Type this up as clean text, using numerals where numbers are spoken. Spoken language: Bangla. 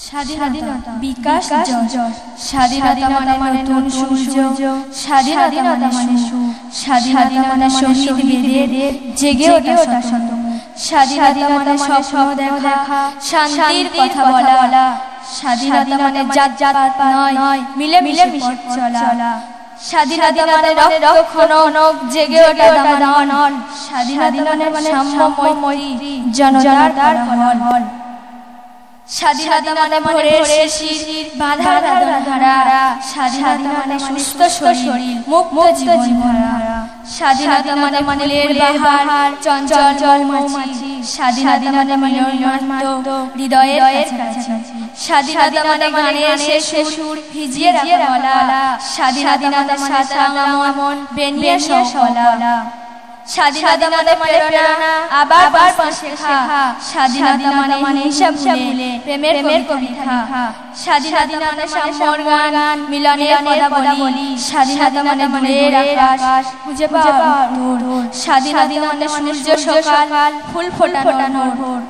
স্বাধীনতা বিকাশ জয় স্বাধীনতা মানে নতুন সূর্য স্বাধীনতা মানে সুখ স্বাধীনতা মানে শহীদ বেদের জেগে ওঠা শতমুখ স্বাধীনতা মানে স্বপ্ন দেখা শান্তির কথা বলা স্বাধীনতা মানে জাত জাত নয় মিলে মিলে পথ চলা স্বাধীনতা মানে রক্ত খনক জেগে ওঠা দানন স্বাধীনতা মানে সাম্যময়ী জনতার ফল স্বাধীনতা মানে ভোরের শিশির বাঁধা ধারা স্বাধীনতা মানে সুস্থ শরীর মুক্ত জীবনধারা স্বাধীনতা মানে ফুলের বাহার চঞ্চল মৌমাছি স্বাধীনতা মানে মনোন্মত্ত হৃদয়ের কাছাকাছি স্বাধীনতা মানে গানের শেষ সুর ভিজিয়ে রাখা স্বাধীনতা মানে সাঁতরা মন বেনিয়ে সফলা স্বাধীনতা মানে প্রেরণা আবার পাশে শেখা স্বাধীনতা মানে হিসাব ভুলে প্রেমের কবিতা স্বাধীনতা মানে সাম্যর গান মিলনের কথা বলি স্বাধীনতা মানে ভোরের আকাশ খুঁজে পাওয়া স্বাধীনতা মানে সূর্য সকাল ফুল ফোটানোর ভোর